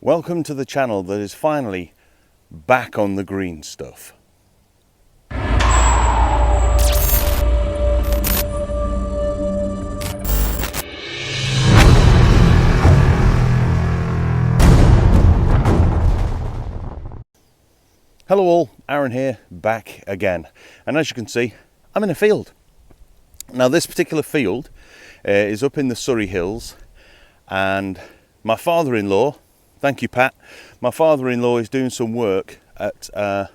Welcome to the channel that is finally back on the green stuff. Hello all, Aaron here, back again. And as you can see, I'm in a field. Now this particular field is up in the Surrey Hills, and my father-in-law, thank you Pat, my father-in-law is doing some work at a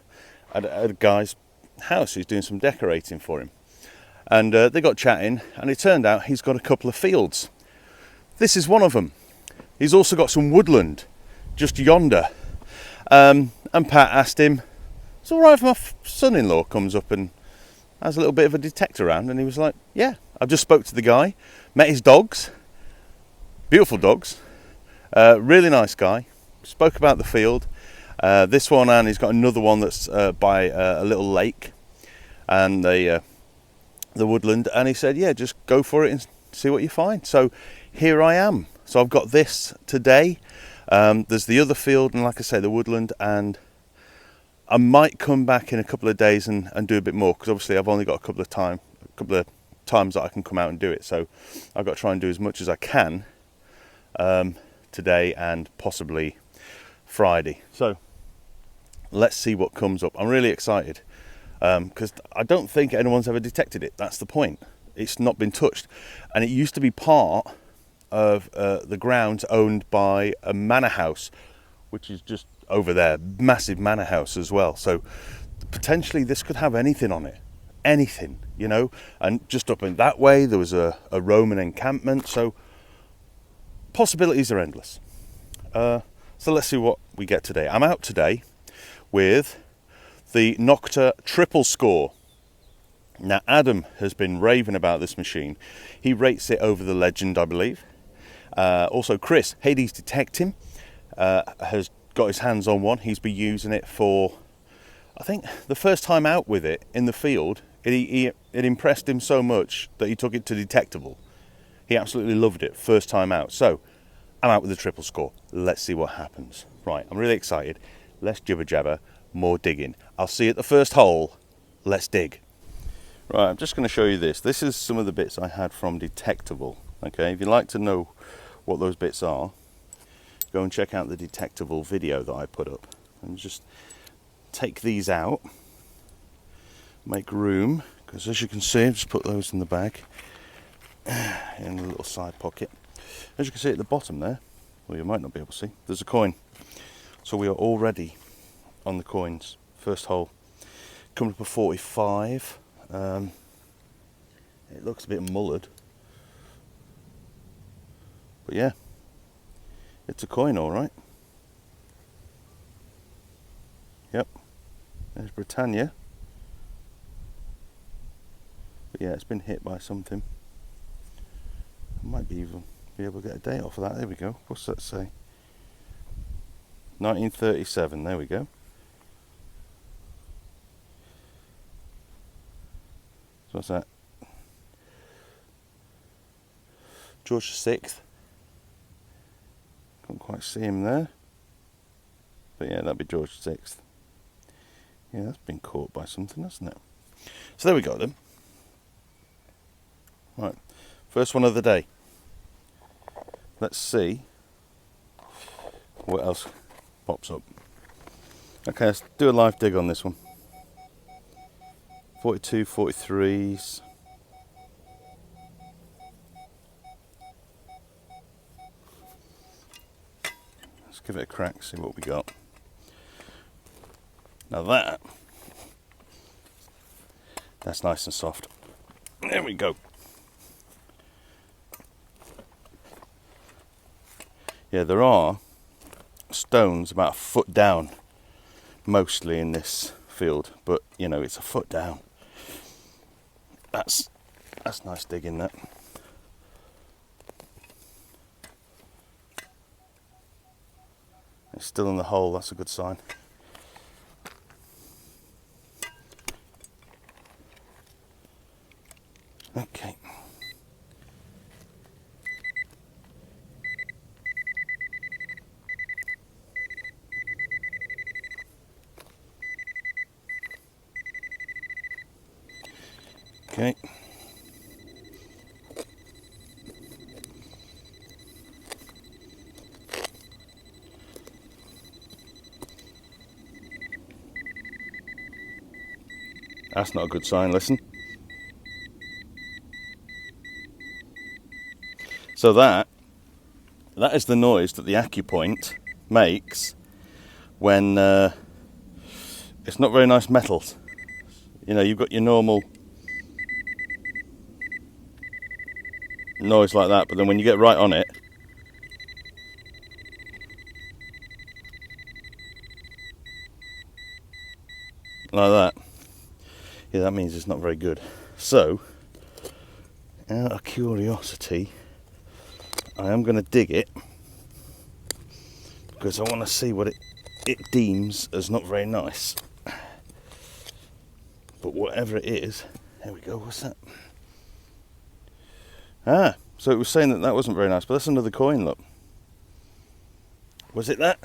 guy's house. He's doing some decorating for him. And they got chatting, and it turned out he's got a couple of fields. This is one of them. He's also got some woodland just yonder. And Pat asked him, it's all right if my son-in-law comes up and has a little bit of a detector around? And he was like, yeah. I just spoke to the guy, met his dogs, beautiful dogs, really nice guy, spoke about the field, this one, and he's got another one that's by a little lake and the woodland, and he said, yeah, just go for it and see what you find. So here I am. So I've got this today. There's the other field, and like I say, the woodland, and I might come back in a couple of days and do a bit more, because obviously I've only got a couple of times that I can come out and do it. So I've got to try and do as much as I can today and possibly Friday. So let's see what comes up. I'm really excited because I don't think anyone's ever detected it. That's the point. It's not been touched, and it used to be part of the grounds owned by a manor house, which is just over there, massive manor house as well. So potentially this could have anything on it, anything, you know. And just up in that way there was a Roman encampment, so possibilities are endless. So let's see what we get today. I'm out today with the Nokta triple score. Now Adam has been raving about this machine. He rates it over the Legend, I believe. Also Chris, Hades Detect him, has got his hands on one. He's been using it for, I think, the first time out with it in the field. It impressed him so much that he took it to detectable. He absolutely loved it first time out. So I'm out with the triple score. Let's see what happens. Right, I'm really excited. Less jibber jabber, more digging. I'll see you at the first hole. Let's dig. Right, I'm just going to show you this. This is some of the bits I had from detectable. Okay, if you'd like to know what those bits are, go and check out the detectable video that I put up. And just take these out, make room, because as you can see, I've just put those in the bag in a little side pocket. As you can see at the bottom there, well, you might not be able to see, there's a coin. So we are already on the coins. First hole coming up a 45. It looks a bit mullered, but yeah, it's a coin, all right. Yep, there's Britannia. But yeah, it's been hit by something. I might be even be able to get a date off of that. There we go. What's that say? 1937. There we go. So what's that? George VI. Can't quite see him there. But yeah, that'd be George VI. Yeah, that's been caught by something, hasn't it? So there we go then. Right, first one of the day. Let's see what else pops up. Okay, let's do a live dig on this one. 42, 43s. Let's give it a crack, see what we got. Now that's nice and soft. There we go. Yeah, there are stones about a foot down, mostly in this field, but you know, it's a foot down. That's nice digging, that. It's still in the hole, that's a good sign. Okay. Okay. That's not a good sign, listen. So that is the noise that the acupoint makes when it's not very nice metals. You know, you've got your normal noise like that, but then when you get right on it, like that, yeah, that means it's not very good. So, out of curiosity, I am going to dig it because I want to see what it deems as not very nice. But whatever it is, there we go, what's that? Ah, so it was saying that wasn't very nice, but that's another coin, look. Was it that?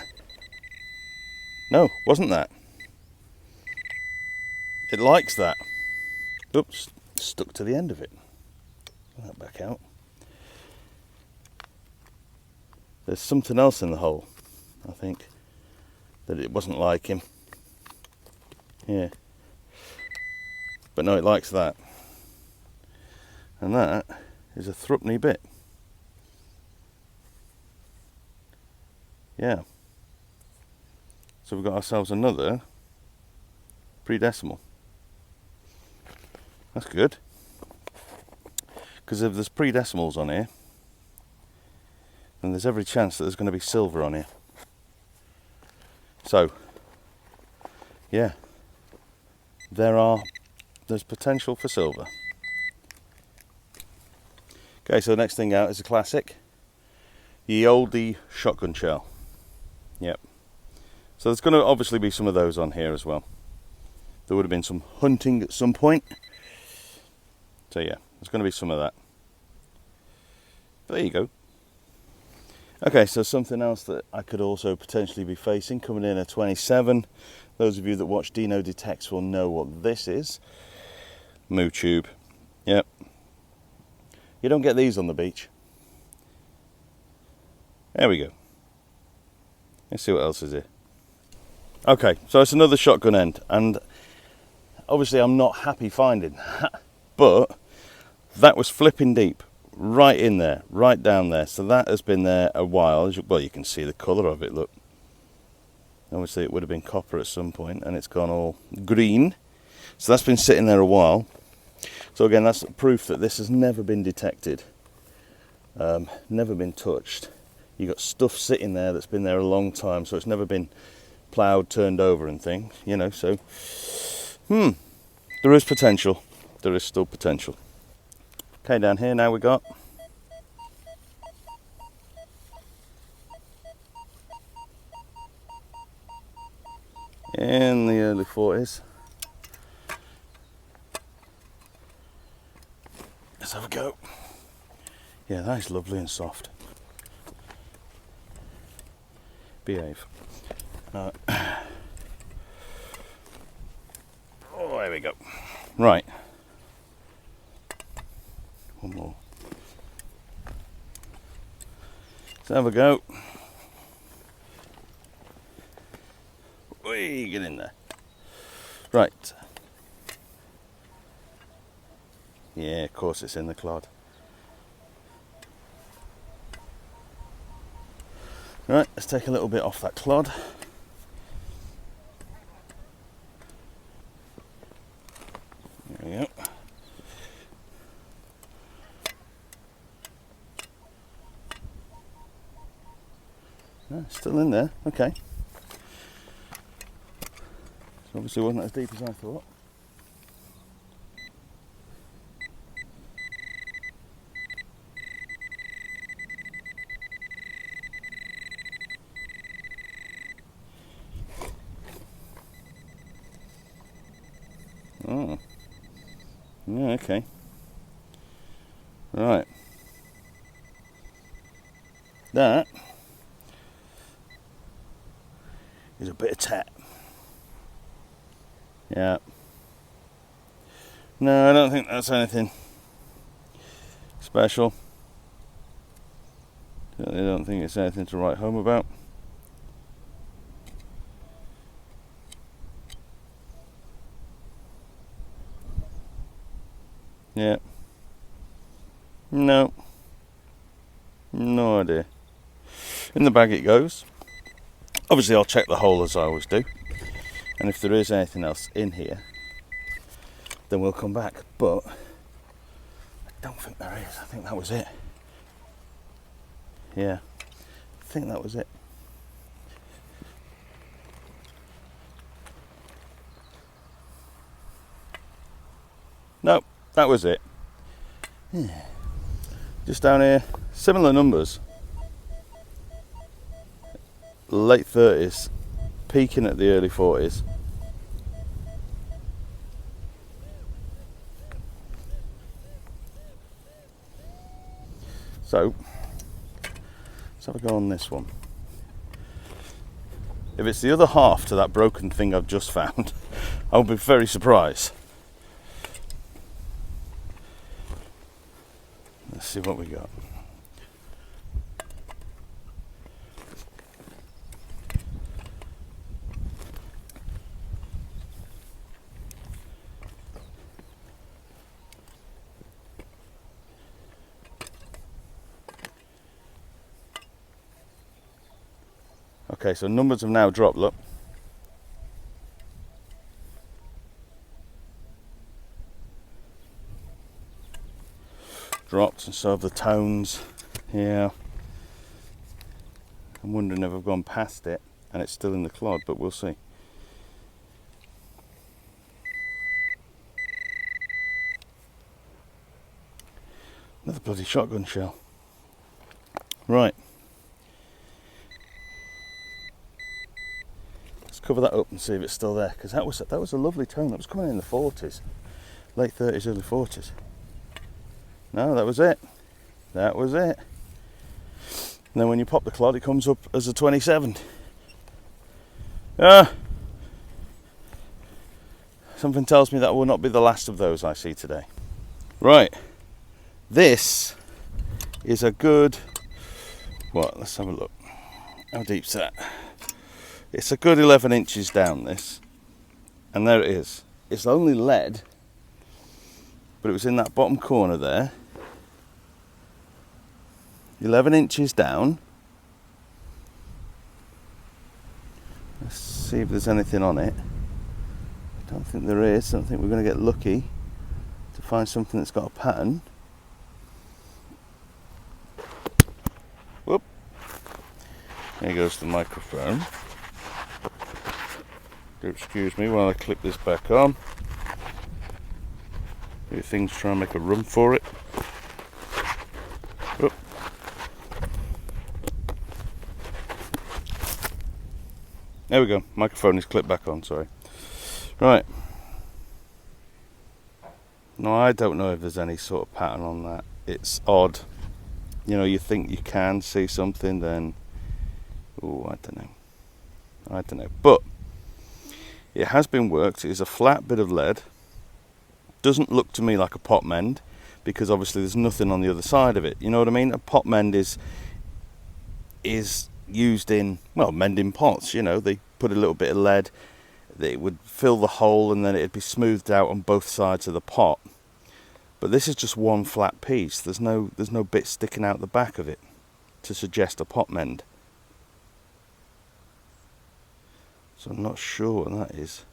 No, wasn't that. It likes that. Oops, stuck to the end of it. Pull that back out. There's something else in the hole, I think, that it wasn't liking. Yeah. But no, it likes that. And that is a thruppenny bit. Yeah. So we've got ourselves another pre-decimal. That's good. Because if there's pre-decimals on here, then there's every chance that there's going to be silver on here. So, yeah, there's potential for silver. Okay, so the next thing out is a classic, the oldie shotgun shell. Yep. So there's going to obviously be some of those on here as well. There would have been some hunting at some point. So yeah, there's going to be some of that. But there you go. Okay, so something else that I could also potentially be facing, coming in at 27. Those of you that watch Dino Detects will know what this is. Moo tube. Yep. You don't get these on the beach. There we go. Let's see what else is here. Okay, so it's another shotgun end, and obviously I'm not happy finding that, but that was flipping deep, right in there, right down there. So that has been there a while. Well, you can see the colour of it, look. Obviously it would have been copper at some point, and it's gone all green. So that's been sitting there a while. So again, that's proof that this has never been detected, never been touched. You've got stuff sitting there that's been there a long time, so it's never been ploughed, turned over and things, you know, so there is potential. There is still potential. Okay, down here now we got in the early 40s. Let's have a go. Yeah, that is lovely and soft. Behave. Oh, there we go. Right. One more. Let's have a go. Whee, get in there. Right. Yeah, of course it's in the clod. Right, let's take a little bit off that clod. There we go. Oh, still in there, okay. So obviously it wasn't as deep as I thought. Oh, yeah, okay. Right. That is a bit of tat. Yeah. No, I don't think that's anything special. I don't think it's anything to write home about. Yeah. No. No idea. In the bag it goes. Obviously I'll check the hole as I always do. And if there is anything else in here, then we'll come back. But I don't think there is. I think that was it. Yeah. I think that was it. Nope, that was it. Yeah. Just down here, similar numbers. Late 30s, peaking at the early 40s. So, let's have a go on this one. If it's the other half to that broken thing I've just found, I'll be very surprised. Let's see what we got. Okay, so numbers have now dropped, look. Dropped, and so have the tones. Yeah. I'm wondering if I've gone past it and it's still in the clod, but we'll see. Another bloody shotgun shell. Right. Cover that up and see if it's still there, because that was a lovely tone. That was coming in the 40s, late 30s, early 40s. No, that was it. That was it. And then when you pop the clod, it comes up as a 27. Something tells me that will not be the last of those I see today. Right, this is a good. What? Let's have a look. How deep's that? It's a good 11 inches down, this, and there it is. It's only lead, but it was in that bottom corner there. 11 inches down. Let's see if there's anything on it. I don't think there is. I don't think we're going to get lucky to find something that's got a pattern. Whoop. There goes the microphone. Excuse me while I clip this back on. Things try and make a run for it. Oop. There we go. Microphone is clipped back on, sorry. Right. No, I don't know if there's any sort of pattern on that. It's odd. You know, you think you can see something, then... Oh, I don't know. But it has been worked. It is a flat bit of lead. Doesn't look to me like a pot mend, because obviously there's nothing on the other side of it. You know what I mean? A pot mend is used in, well, mending pots. You know, they put a little bit of lead, it would fill the hole, and then it'd be smoothed out on both sides of the pot. But this is just one flat piece. There's no bit sticking out the back of it to suggest a pot mend. So I'm not sure what that is.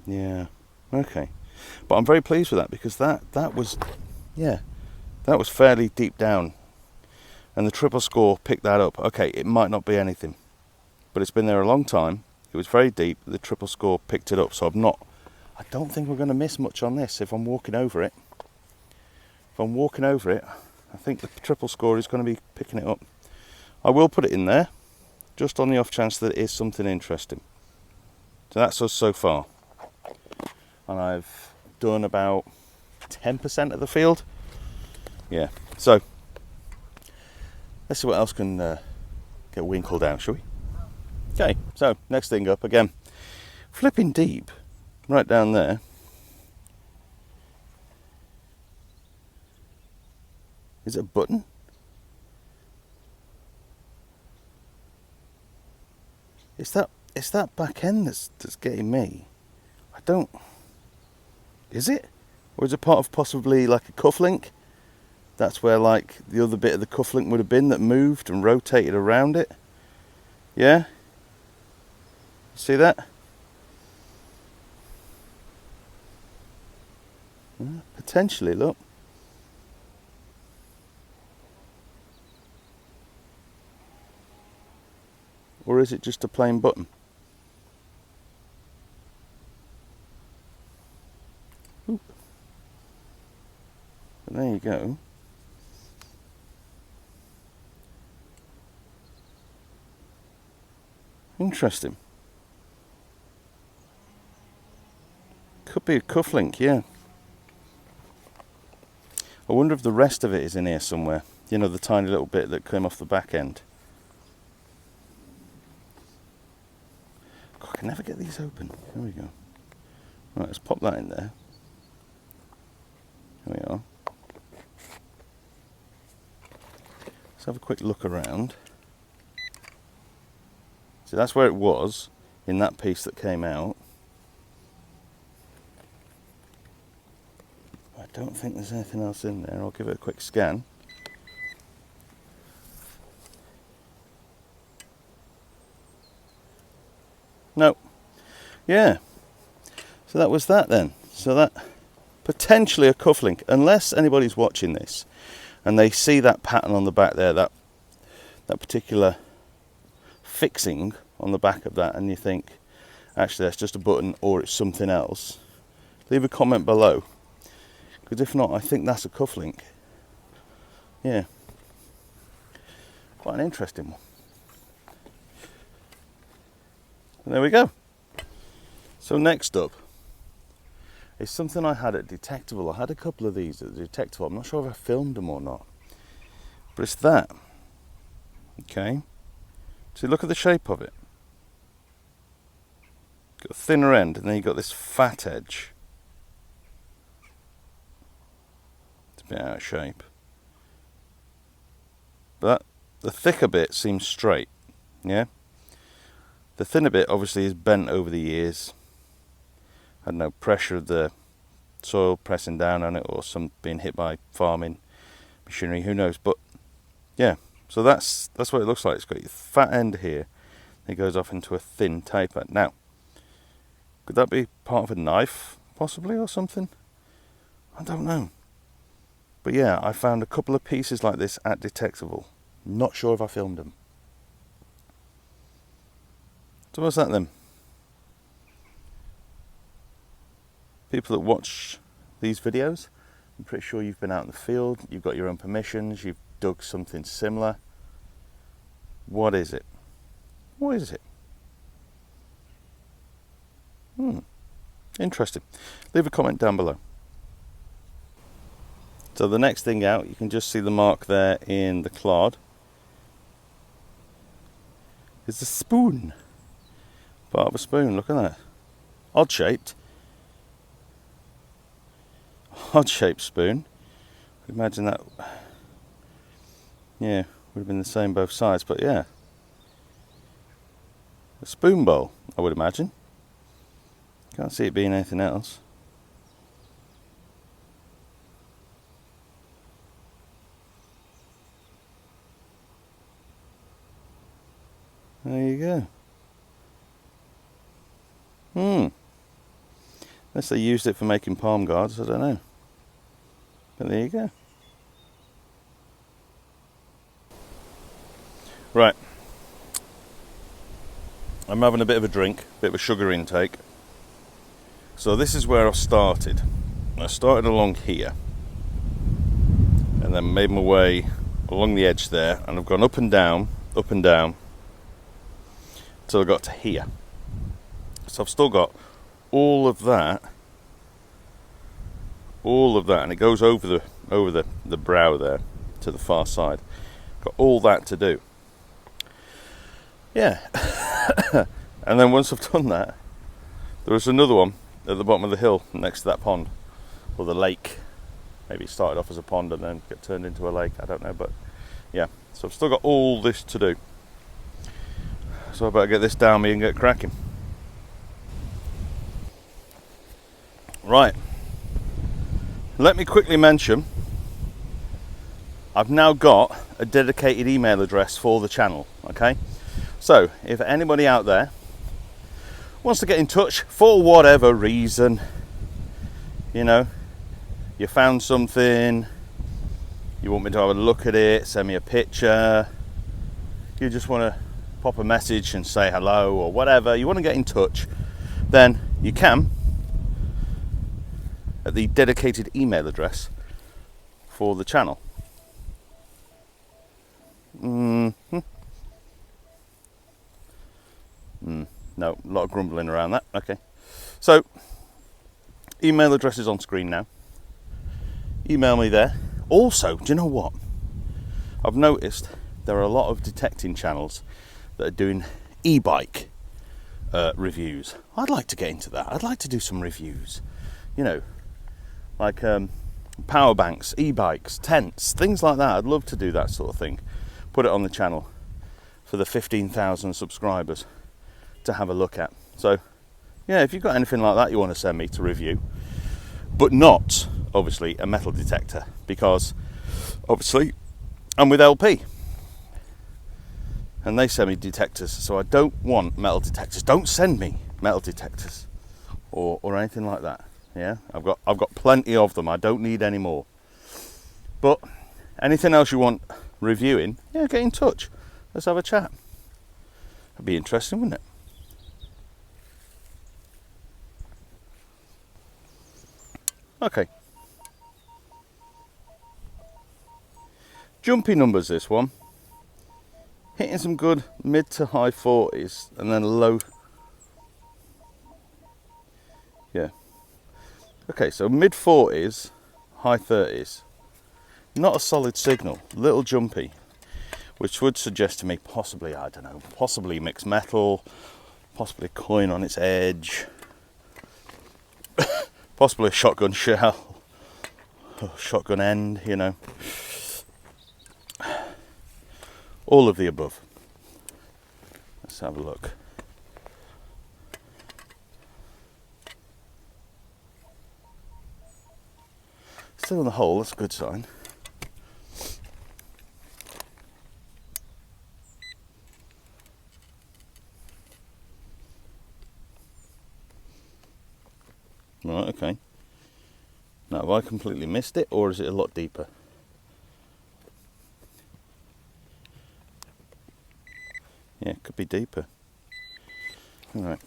Yeah, okay. But I'm very pleased with that, because that was fairly deep down. And the triple score picked that up. Okay, it might not be anything, but it's been there a long time. It was very deep. The triple score picked it up. So I don't think we're going to miss much on this if I'm walking over it. If I'm walking over it, I think the triple score is going to be picking it up. I will put it in there, just on the off chance that it is something interesting. So that's us so far. And I've done about 10% of the field. Yeah, so let's see what else can get winkled out, shall we? Okay, so next thing up again. flipping deep, right down there. Is it a button? It's that back end that's getting me. I don't. Is it? Or is it part of possibly like a cufflink? That's where like the other bit of the cufflink would have been that moved and rotated around it. Yeah? See that? Potentially, look. Or is it just a plain button? Ooh. But there you go. Interesting. Could be a cufflink, yeah. I wonder if the rest of it is in here somewhere. You know, the tiny little bit that came off the back end. God, I can never get these open. Here we go. Right, let's pop that in there. Here we are. Let's have a quick look around. So that's where it was, in that piece that came out. I don't think there's anything else in there. I'll give it a quick scan. No. Yeah. So that was that then. So that, potentially a cufflink, unless anybody's watching this and they see that pattern on the back there, that particular fixing on the back of that, and you think actually that's just a button or it's something else, leave a comment below, because if not, I think that's a cufflink. Yeah, quite an interesting one. And there we go. So next up is something I had at Detectable. I had a couple of these at Detectable. I'm not sure if I filmed them or not, but it's that. Okay, so look at the shape of it. Got a thinner end, and then you've got this fat edge. It's a bit out of shape, but the thicker bit seems straight. Yeah, the thinner bit obviously is bent over the years. Had no pressure of the soil pressing down on it, or some being hit by farming machinery, who knows. But yeah, so that's what it looks like. It's got your fat end here, it goes off into a thin taper. Now, could that be part of a knife possibly, or something? I don't know. But yeah, I found a couple of pieces like this at Detectable. Not sure if I filmed them. So what's that then? People that watch these videos, I'm pretty sure you've been out in the field, you've got your own permissions, you've dug something similar. What is it? What is it? Interesting. Leave a comment down below. So the next thing out, you can just see the mark there in the clod. It's a spoon. Part of a spoon, look at that. Odd shaped. Odd shaped spoon. Imagine that, yeah, would have been the same both sides, but yeah. A spoon bowl, I would imagine. Can't see it being anything else. There you go. Unless they used it for making palm guards, I don't know. But there you go. Right. I'm having a bit of a drink, a bit of a sugar intake. So this is where I started. I started along here, and then made my way along the edge there, and I've gone up and down, till I got to here. So I've still got all of that, and it goes over the brow there to the far side. Got all that to do. Yeah. And then once I've done that, There was another one at the bottom of the hill next to that pond, or the lake. Maybe it started off as a pond and then got turned into a lake, I don't know, but yeah. So I've still got all this to do. So I better get this down me and get cracking. Right. Let me quickly mention, I've now got a dedicated email address for the channel, okay? So if anybody out there wants to get in touch for whatever reason, you know, you found something, you want me to have a look at it, send me a picture, you just want to pop a message and say hello or whatever, you want to get in touch, then you can at the dedicated email address for the channel. No, a lot of grumbling around that. Okay, so email address is on screen now. Email me there. Also, do you know what? I've noticed there are a lot of detecting channels that are doing e-bike reviews. I'd like to get into that. I'd like to do some reviews. You know, like power banks, e-bikes, tents, things like that. I'd love to do that sort of thing. Put it on the channel for the 15,000 subscribers to have a look at. So, yeah, if you've got anything like that you want to send me to review, but not, obviously, a metal detector, because, obviously, I'm with LP. And they send me detectors, so I don't want metal detectors. Don't send me metal detectors or anything like that. Yeah, I've got plenty of them. I don't need any more. But anything else you want reviewing, yeah, get in touch. Let's have a chat. That'd be interesting, wouldn't it? Okay. Jumpy numbers, this one. Hitting some good mid to high 40s and then low. Yeah. Okay, so mid 40s, high 30s. Not a solid signal, little jumpy, which would suggest to me possibly, I don't know, possibly mixed metal, possibly a coin on its edge, possibly a shotgun shell, shotgun end, you know. All of the above. Let's have a look. Still in the hole, that's a good sign. Right, okay. Now, have I completely missed it, or is it a lot deeper? Yeah, it could be deeper. All right.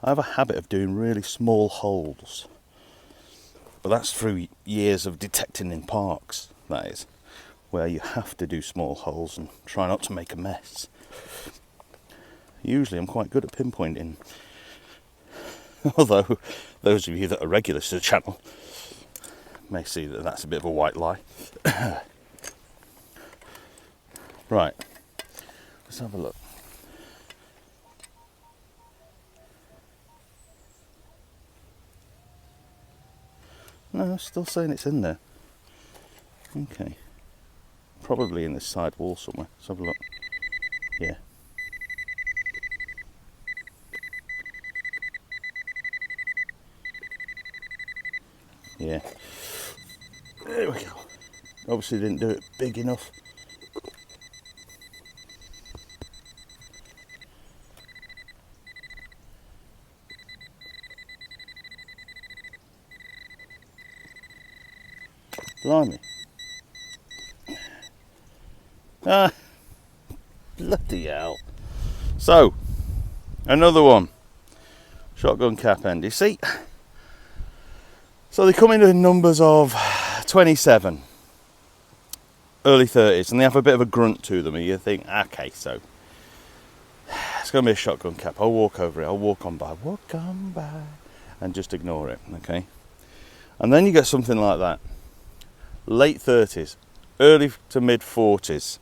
I have a habit of doing really small holes. But that's through years of detecting in parks, that is, where you have to do small holes and try not to make a mess. Usually I'm quite good at pinpointing. Although those of you that are regulars to the channel may see that that's a bit of a white lie. Right, let's have a look. No, still saying it's in there. Okay. Probably in this side wall somewhere. Let's have a look. Yeah. Yeah. There we go. Obviously didn't do it big enough. Blimey. Ah, bloody hell. So, another one. Shotgun cap end. You see, so they come in numbers of 27, early 30s, and they have a bit of a grunt to them, and you think, okay, so it's going to be a shotgun cap. I'll walk over it, I'll walk on by, and just ignore it, okay? And then you get something like that. Late 30s, early to mid 40s.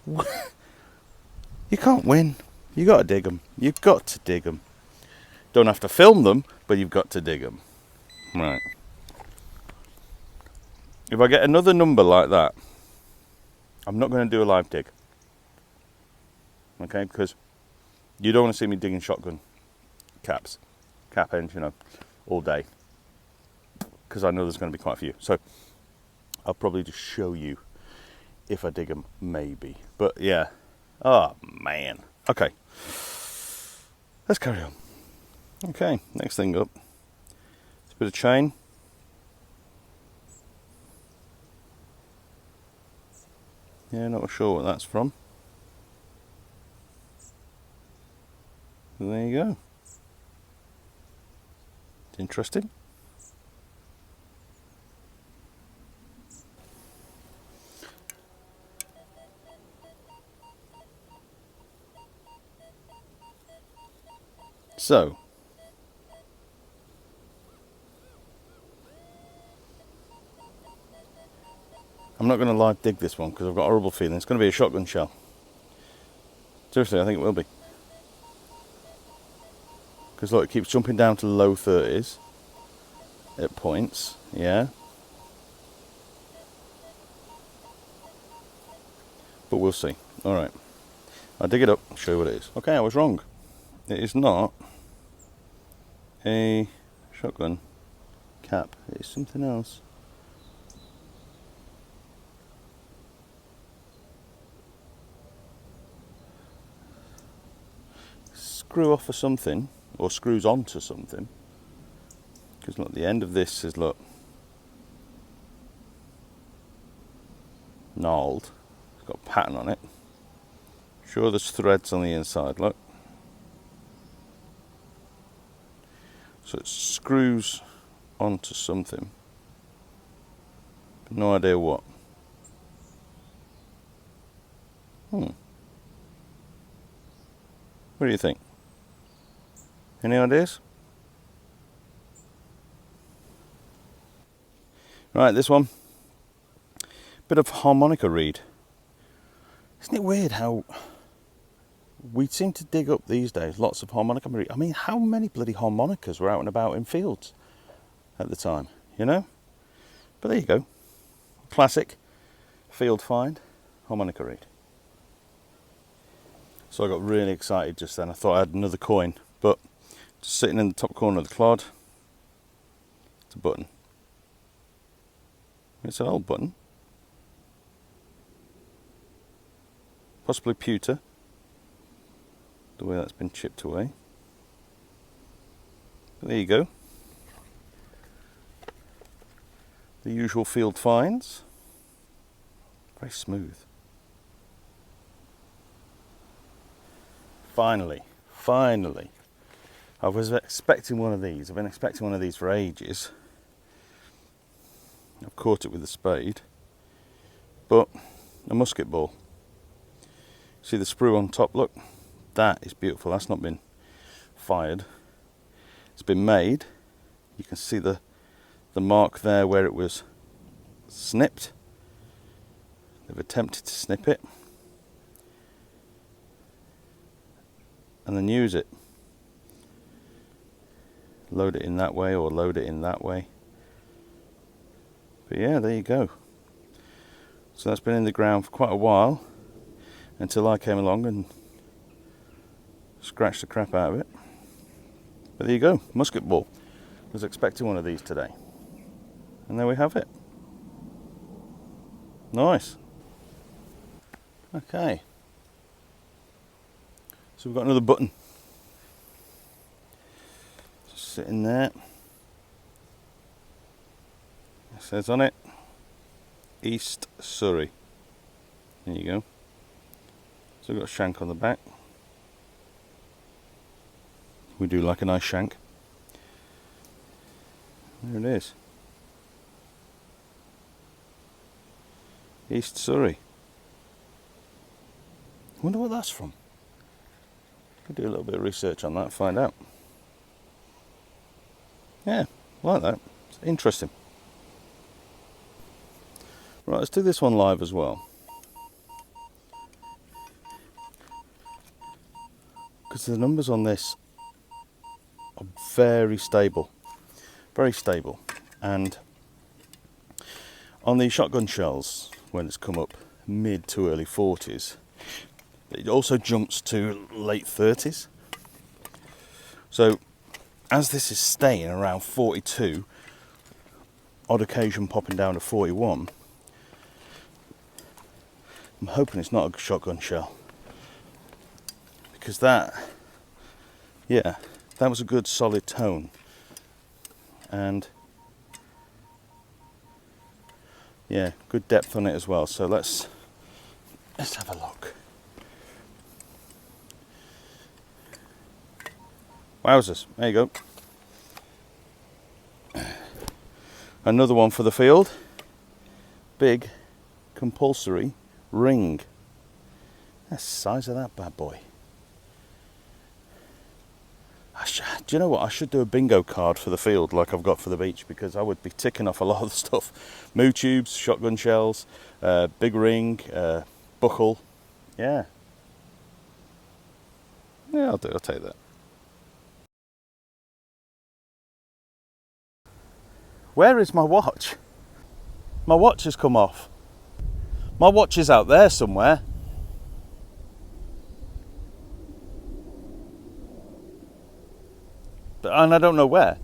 You can't win. You got to dig them. You've got to dig them. Don't have to film them, but you've got to dig them. Right. If I get another number like that, I'm not going to do a live dig. Okay, because you don't want to see me digging shotgun caps, cap ends, you know, all day. Because I know there's going to be quite a few. So I'll probably just show you if I dig them, maybe. But yeah. Oh, man. Okay. Let's carry on. Okay, next thing up. It's a bit of chain. Yeah, not sure what that's from. There you go. It's interesting. So, I'm not going to live dig this one because I've got a horrible feeling it's going to be a shotgun shell. Seriously, I think it will be. Because look, it keeps jumping down to low 30s at points, yeah. But we'll see. Alright, I'll dig it up, show you what it is. Okay, I was wrong. It is not a shotgun cap, it is something else. Screw off of something, or screws onto something, because look, the end of this is, look, gnarled. It's got a pattern on it. Sure, there's threads on the inside, look. So it screws onto something, but no idea what. What do you think? Any ideas? Right, this one. Bit of harmonica reed. Isn't it weird how we seem to dig up these days lots of harmonica reed? I mean, how many bloody harmonicas were out and about in fields at the time, you know? But there you go. Classic field find, harmonica reed. So I got really excited just then. I thought I had another coin, but just sitting in the top corner of the clod, it's a button. It's an old button. Possibly pewter, the way that's been chipped away. But there you go. The usual field finds. Very smooth. Finally. I was expecting one of these. I've been expecting one of these for ages. I've caught it with a spade. But a musket ball. See the sprue on top, look? That is beautiful. That's not been fired. It's been made. You can see the mark there where it was snipped. They've attempted to snip it and then use it. Load it in that way or load it in that way. But yeah, there you go. So that's been in the ground for quite a while until I came along and scratched the crap out of it. But there you go, musket ball. I was expecting one of these today. And there we have it. Nice. Okay. So we've got another button. Just sitting there. It says on it, East Surrey. There you go. So we've got a shank on the back. We do like a nice shank. There it is. East Surrey. I wonder what that's from. Could do a little bit of research on that, find out. Yeah, like that. It's interesting. Right, let's do this one live as well. Because the numbers on this are very stable, and on the shotgun shells, when it's come up mid to early 40s, it also jumps to late 30s. So as this is staying around 42, odd occasion popping down to 41, I'm hoping it's not a shotgun shell, because that was a good solid tone, and yeah, good depth on it as well. So let's have a look. Wowzers, there you go. Another one for the field. Big compulsory ring. That's the size of that bad boy. Do you know what? I should do a bingo card for the field like I've got for the beach, because I would be ticking off a lot of the stuff. Moo tubes, shotgun shells, big ring, buckle. Yeah, I'll take that. Where is my watch? My watch has come off. My watch is out there somewhere. And I don't know where.